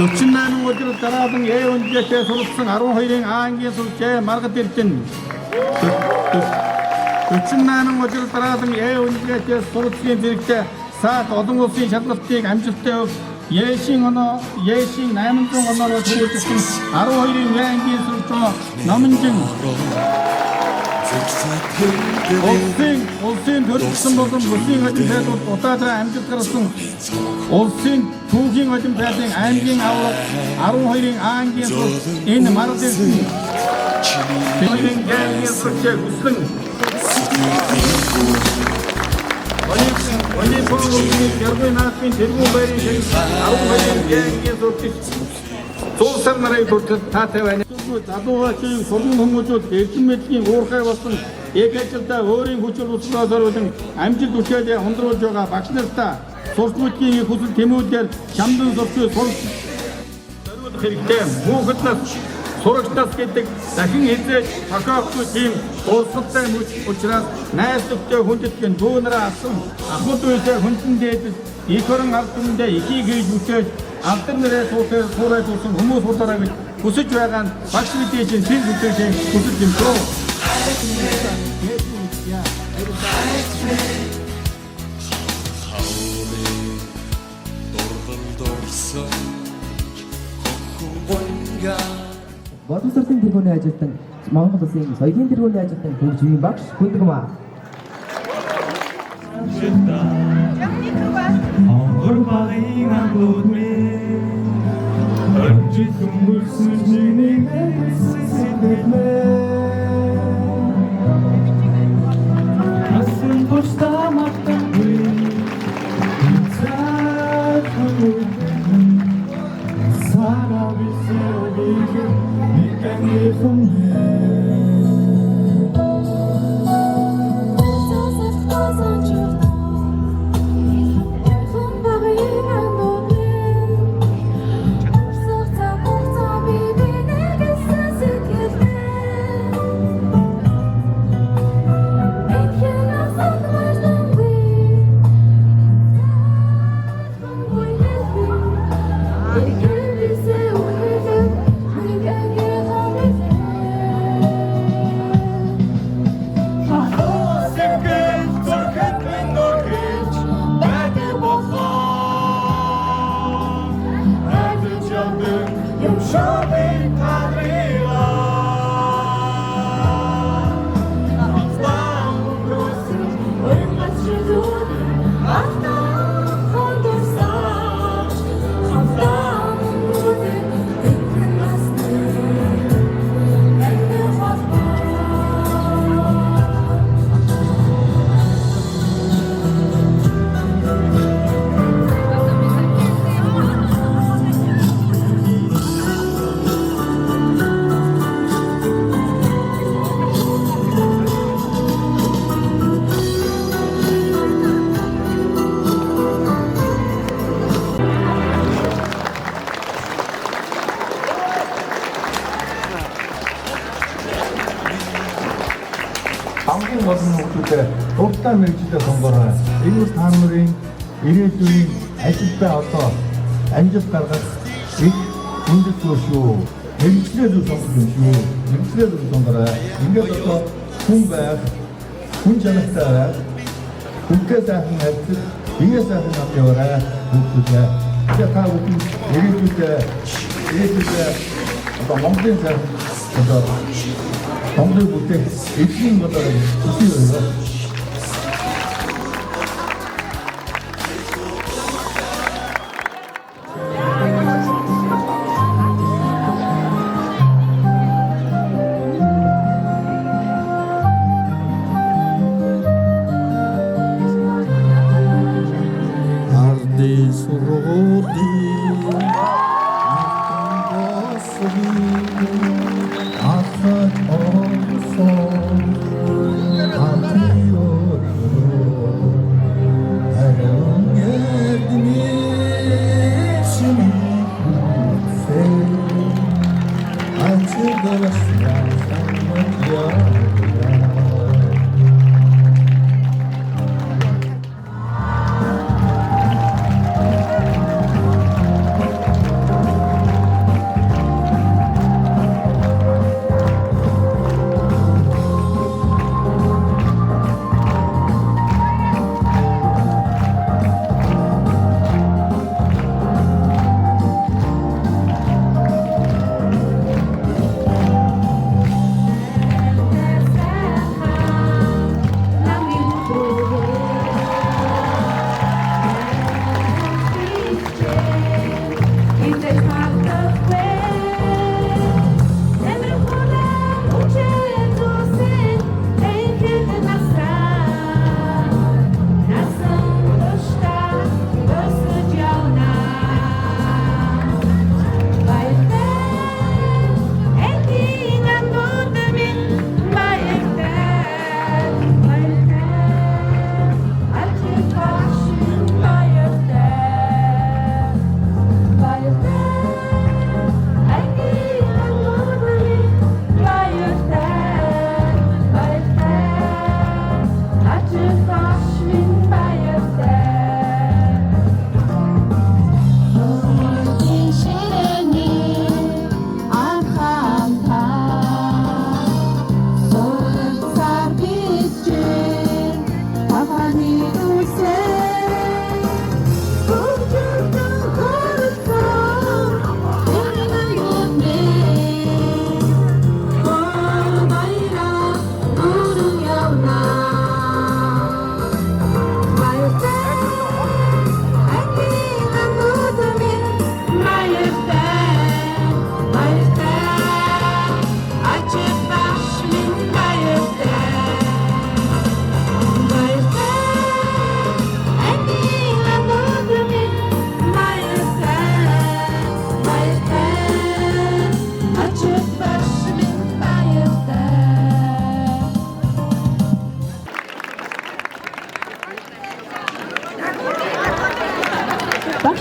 Öçünlərin ötürü taradın öncəki sorupsun arun hayren ağıngi sulçaya margat erkin. Öçünlərin ötürü taradın öncəki sorupsun dirikte saat odun olsun şatlıftık amcıftık. Yeşin onu, yeşin namınçın onları sorupsun arun hayren ağıngi sulçaya namınçın. Olsun dörtüksün bozdum, olsun ödüm fəd otadıra amcıt kırısın. Olsun tuğin ödüm fədin amgin avlıq, arun hayren ağıngi sulçaya eni margat erkin. Hayren ağıngi sulçaya üstün. Oni polun yargı nakmin tergu bayrin şey arun hayren ağıngi sulçaya sol narayı durdu tatevani. Taduğa şey sorun humucu erkin metkin uğurkaya basın. Ekçilta öğren huçul usulazar ödün amcil düşede hundru joga bakşınırsta sorsu ötken kusul temudder şamdın sorsu sorsu Херикте муухтнаас сурагчдаас гэдэг дахин хизээ тохиолдсон тийм улстай учраас найзлогтой хүндэтгэн дүүнараа авсан ахмад үйлээ хүндэн дээдэс их орон ард түмэндээ ихийг хийж үчээж алдар нэрээ суурай тусан хүмүүс удаараа гэж хүсэж байгаа нь багш мэдээжийн тэр бүтээгчээ хүсэж юм шүү. Боловсролын тэргүүний ажилтан Монгол Улсын соёлын тэргүүний ажилтан Хөгж Живийн багш Хүндэгмаа. Онгор багын амлуудмын Оржит өнгөрсөн чиний сэтгэлмээ Асан бушта мартахгүй Цаад хөнөөрсөн Сара бисэвэгэ Никанье хөнөө хамгийн гол нь хүмүүсээ уртаа мэрэгчлээ сонгороо. Энэ та нарын ирээдүйн ажилдаа одоо амжилт гаргах их хүндэт шүү. Мэрэгчлээ зөв сонгох юм шүү. Мэрэгчлээ зөв сонгороо. Ингээд одоо хүн байх, хүн чанартай байх, хүнтэй сайхан харьцах, бие сайхан авч яваарай. Хүмүүсээ та бүхэн ирээдүйдээ одоо Монголын сайхан одоо Монголын бүтээх эзний одоо үсэг байна. Арди сургуули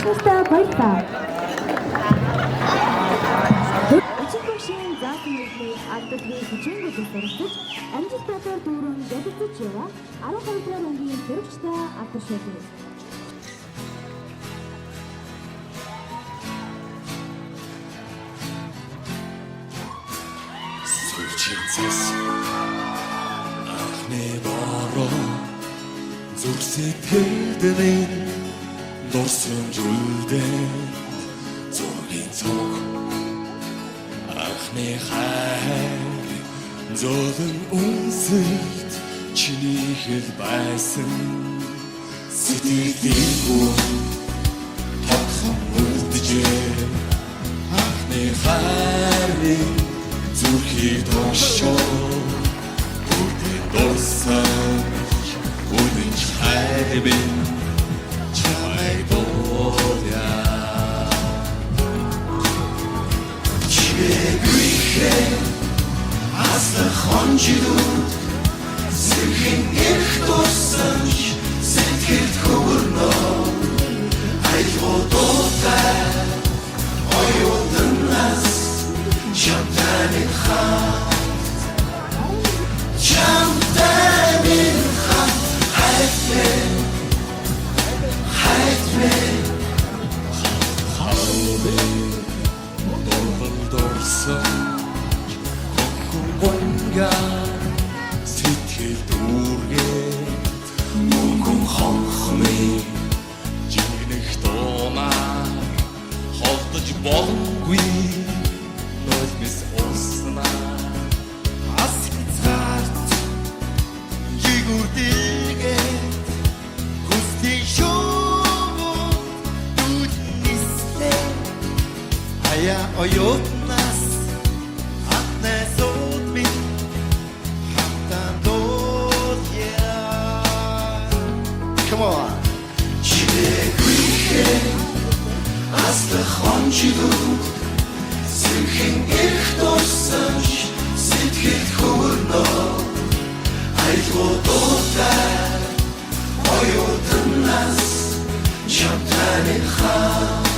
Баярлалаа баярлалаа. Өчигдөрийн заасан үйлдэл албад хий хичээнгүүдээс зорилж амжилттай дүүрэн дэвтэж яваа 12 дугаар ангийн хэрэгчтэй алдаршуулъя. Сүлжээцэс анхны бороо зүрх сэтгэлдээ дурсамжуулдэн зургийн цог анхны хайр зовлон үнсэлт чиний хэл байсан сэтгэлийн хүн тотхон үлдэжээ анхны хайрын зүрхийг тошоо бүгд дурсан үдэнч хайрын чамай боля чигүйхэ асла хонжидууд сэрхэн эрх дурсан сэтгэлд хөвөрнөө айлгуудтай оюутнаас Чамтанин хат хайтме халбе дорсон хонга сэтгэл дүүргээд мөнгөн хонхны жигнэх томаа холдож болгүй Нойлмис осна асгцарт жигүрдэгэ хусти шоу дүнисте ая оётнас атнесот ми хатандоя Come on чигүрдэ асла хончидут Сэрхэн эрх дурсан сэтгэл хөвөрнөө айлгуудтай оюутнаас чамтанин хат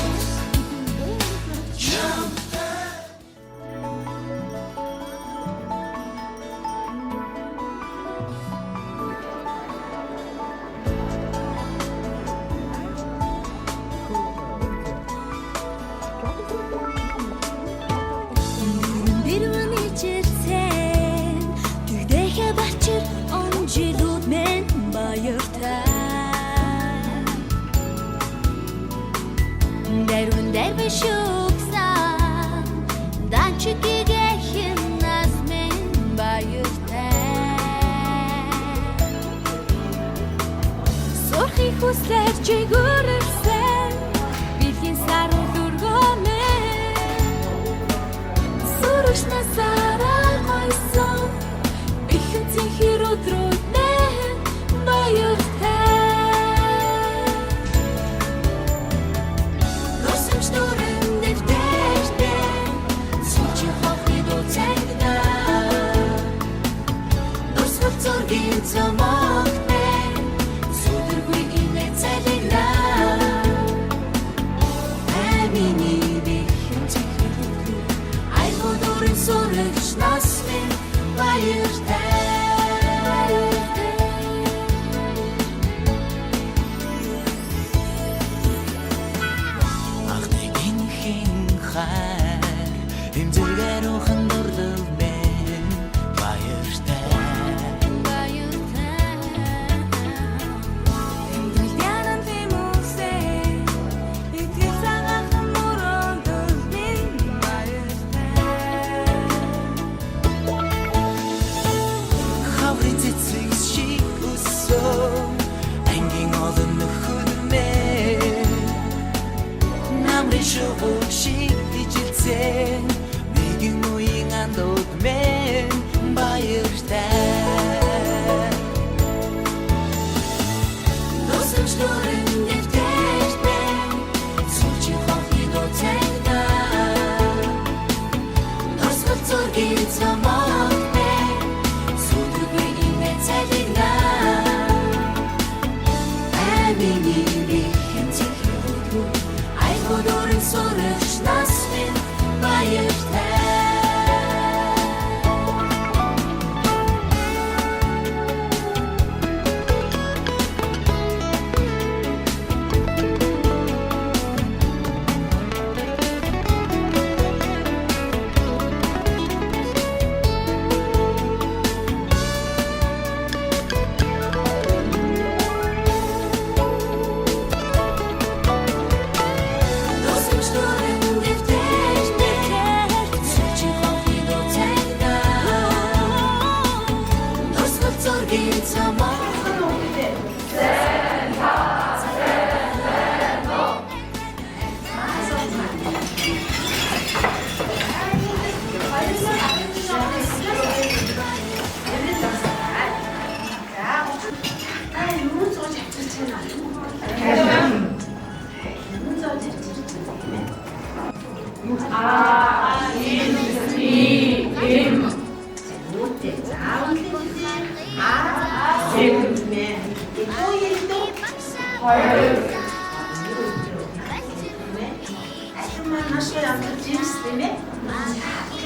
нашгүй амтар жимс нэмээ.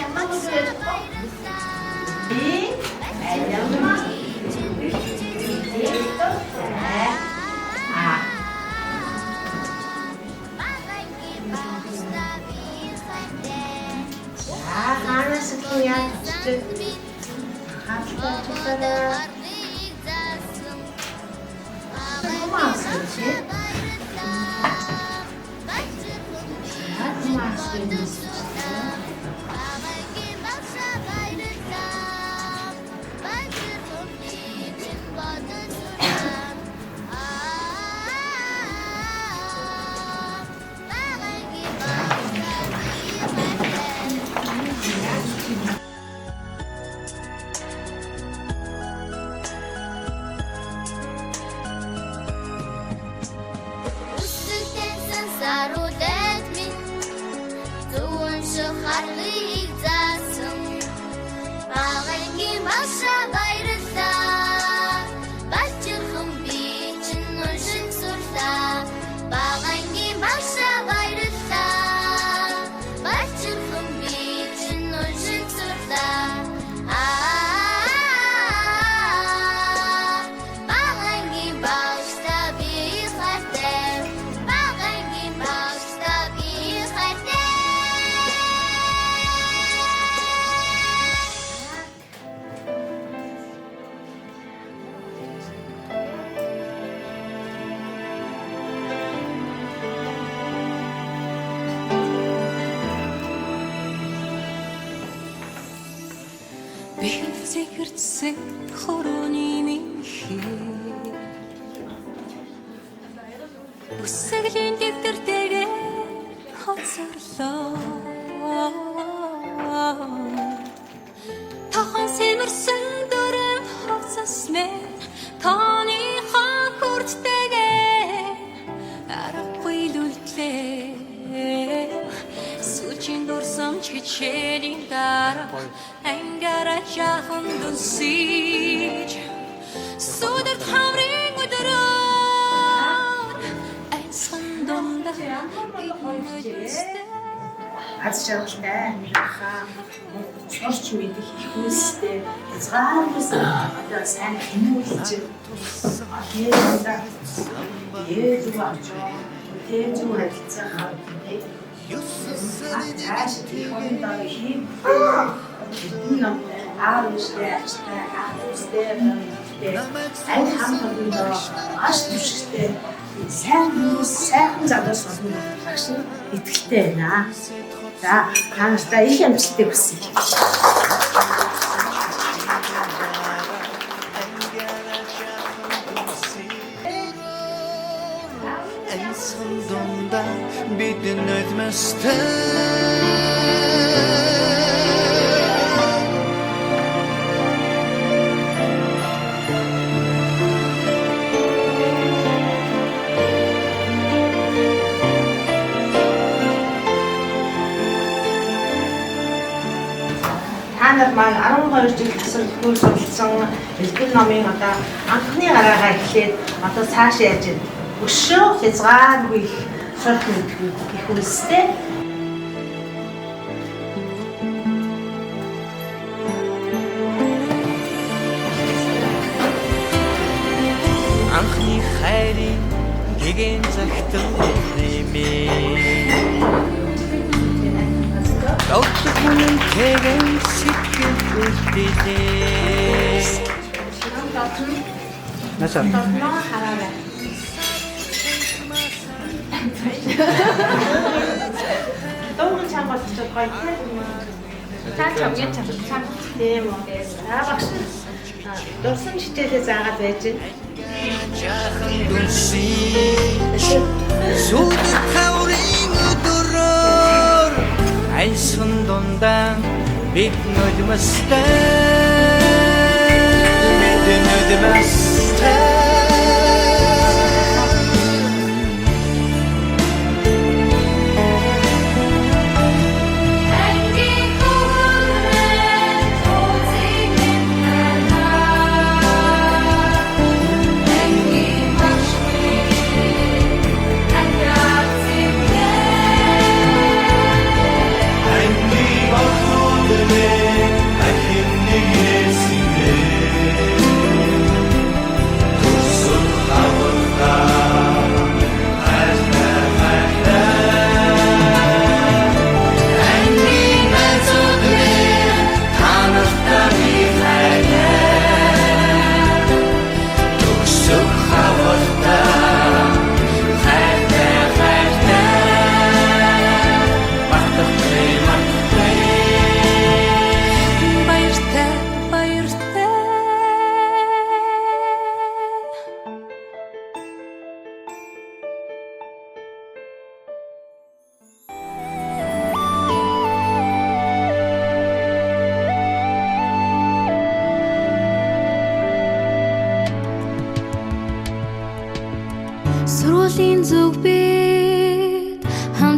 Ямар үгээр би аялмаа. Ханаас л яа хаттай тусалаа. Масчи. Зэгэрцсэн хорооны минхи Үсгэлийн дэвтэртэйгээ хоцорлоо Тахан сэмэрсэн дөрөв хоцос мэн Таны хакурдтэйгээ арахгүй лүлтлээ Сүлжин дурсам чичээний дараа Ангара жахан дүнсиж Сүдэрт хаврын өдрөөр Айсхан домда идмэжэстэй Аз жаргалтай амьдрахаа сурч мэдэх их үйлстэй хязгааргүй одоо сайн хүмүүлж тэгээд ээжүү авчаа ээжүү харилцаа цааш тийм хондоо хийм юм аав үстэй ачтай аав үстэй аль хамтдаа аш түшигтэй сайхан задаас болно багш итгэлтэй байна. За танартай их амжилтыг хүсье. En sonunda bir gün ötmezten Та нар маань 12 жил тасалбар суралцсан элдв номын одоо анхны гараагаа эхлээд одоо цааш яаж өшөө хязгааргүй сурах мэдэх их үлстэй. Анхны хайрын гэгэн захтал нэмээ Оттогон тэгэн сэтгэл үлдээ Насаа хараарай. Дөнгөж чамд ч гоё тийм. Та чамгийн чам тийм үү. Багш дурсан хичээлээ заагаад байж байна. Жахан дүнсиж Сүдэр хаврын өдрөөр Айсан дундаа бид nødмэстэй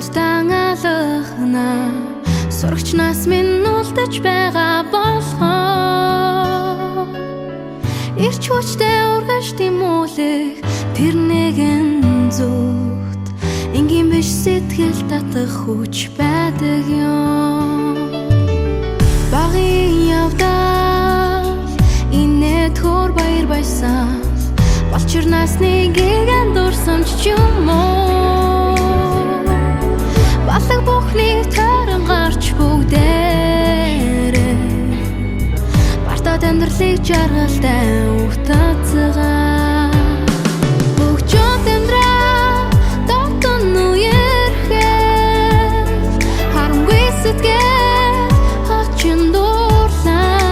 Бусдаа алхна сурагч нас минь үлдэж байгаа болохоо ирч хүчтэй ургаж тимүүлэх тэр нэгэн зүгт энгийн биш сэтгэл татах хүч байдаг юм багын явдал инээ төр баяр байсан болчирнаас нэг гэн дурсамж юм уу балаг бүхний таран гарч бүгдээрээ бартад амьдралыг жаргалтай утацгаа бүгчод амьдраа дотн үерхээ харамгүй сэтгэл хачин дуурлаа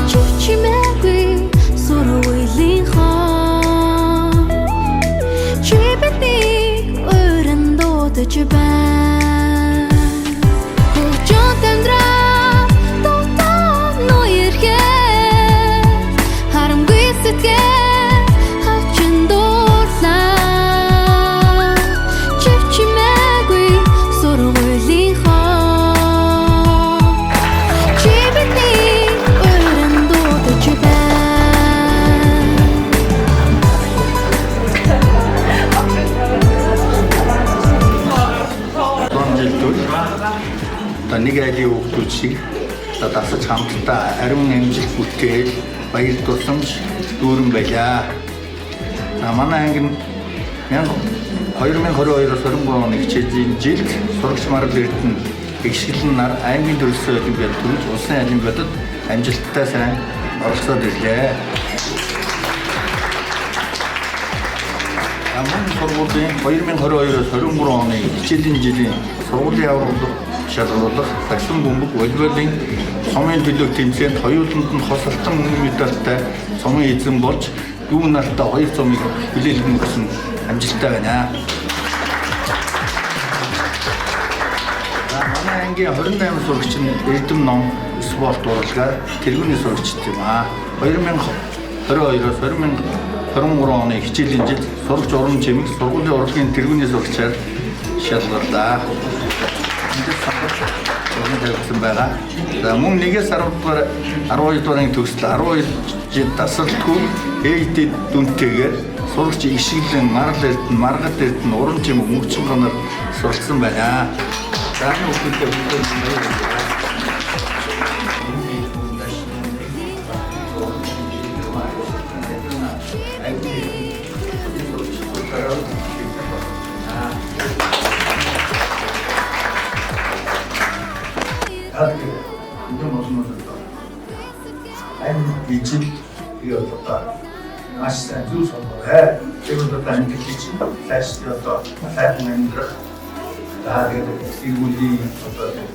чичмэгүй сурвэлийн хон чи биднийг өрн дуудаж байна бүгчод амьдраа дотн үерхээ харамгүй сэтгэл хачин дуурлаа чичмэгүй сурвэлийн хон чи биднийг өрн дуудаж байна Жилдүүл та нэг айлын хүүхдүүд шиг дасаж хамтдаа ариун амжилт бүтээл баяр тусламж дүүрэн байлаа. Манай анги нь 2022-оос 23 оны хичээлийн жилд сурагч Марал Эрдэнэ Игшгэлэн нар аймгийн төрөлсөө олимпиад төрж улсын олимпиадад амжилттай сайн оролцоод ирлээ. Аман сургуулийн 2022-оос 23 оны хичээлийн жилийн сургуулийн авралт шалгуулах сагсан бөмбөг волейболын сумын төлөв тэмцээнд хоёуланд нь хос алтан медальтай сумын эзэн болж дүү нартай 2 цомыг хүлээлгэн өгсөн амжилттай байна. Манай ангийн 28 сурагч нь эрдэм ном спорт урлагаар тэргүүний сурагчд юм аа. 2022-оос 2023 оны хичээлийн жилд сурагч уран чимэг сургуулийн урлагийн тэргүүний сурагчаар шалгууллаа. Тавьсан байгаа. За мөн 1-ээс 12 дуурайны төгсөл 12 жил дасралтгүй ээлжид дүнтэйгээр сурагч Игшгэлэн Марал Эрдэнэ Маргал Эрдэнэ уран чимэг мөнхчин гоноор суралцсан байна. Зааны хүүхдтэй ижил 이거 어떨까? 맛있어, 주스 먹어야. 지금도 다른 데 있지. 다시 또 다른 만들어. 다 그래도 이구리 어떤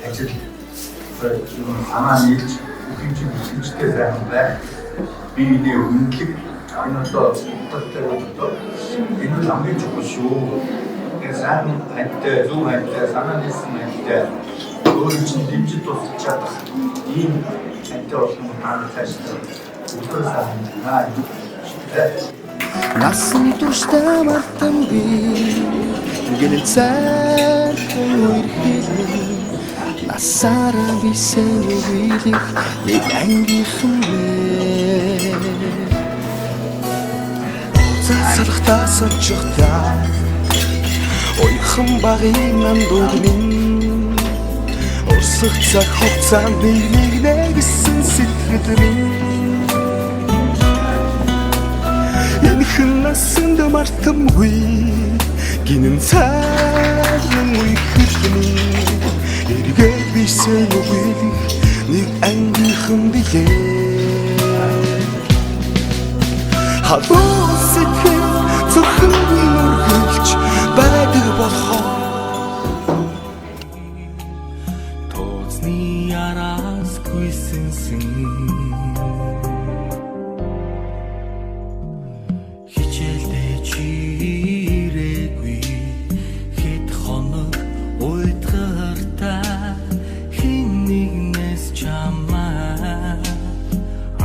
아주 좀 가만히 우김치 때문에 비디오 음식 이런 또 어떨 이런 남기 좋고쇼. 그래서 한때 좀 한때 사는 있으면 때 그걸 좀 dim지 또 찾아. 이 한때 없으면 하는 사실은 웃을 사람이나 Насан туршдаа мартан би гинэн цайхан үерхэлэн насаараа бисэн үгийлэх нэг ангийнхан бэ Цацрахтаа сочхтаа ойхон багын андууг минь Урсах цаг хугацаанд нэг нэгсэн сэтгэл минь Энэхэн насанд мартамгүй гинэн цайхан үерхэлэн эргээд бисэн үгийлэх нэг ангийнхан билээ Халуун сэтгэл зөвхөн үргэлж байдаг болохоо Тооцны араас гүйсэнсэн Хичээлдээ чирээгүй хэд хоног уйтгартаа хин нэгнээс чамаа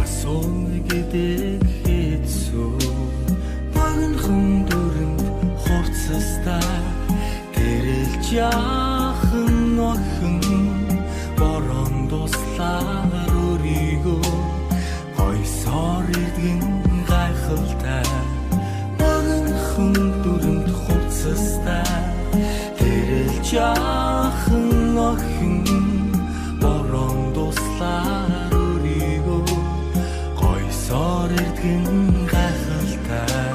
асууна гэдэг хэцүү багнхан дүрэн жаахан охин борон дуслаар өрийгөө гойсоор ирдгэн гайхалтай өгөн дүрэнд хувцастай тэрэл жаахан охин борон дуслаар өрийгөө гойсоор ирдгэн гайхалтай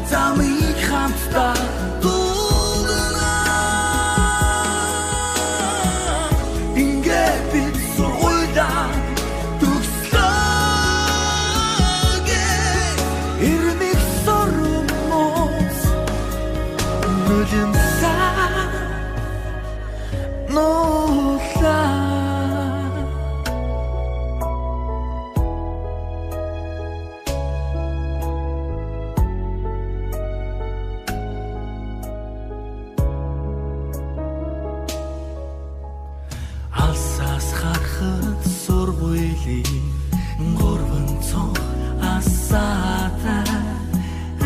замыг хамтдаа дуулнаа ингээд бид сургуулаа төгслөөгээ ирмэг сормоос нулимсаа нулаа алсаас харахад сургуулийн гурван цонх асаата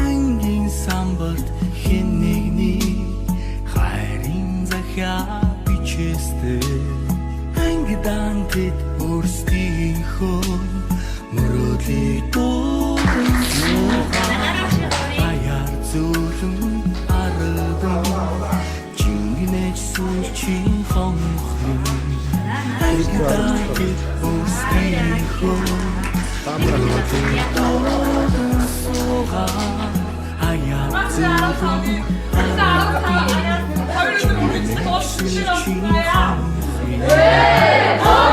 ангийн самбарт хэн нэгний хайрын захиа бичээстэй ангидан тэд өөрсдийнхөө мөрөөдлийг дуудан баяр зүлэн ардан чингэнэж сүүлчийн хонхны ангидан тэд өөрсдийнхөө мөрөөдлийг дуудан аяр зүлэн ардан чингэнэж сүүлчийн хонхны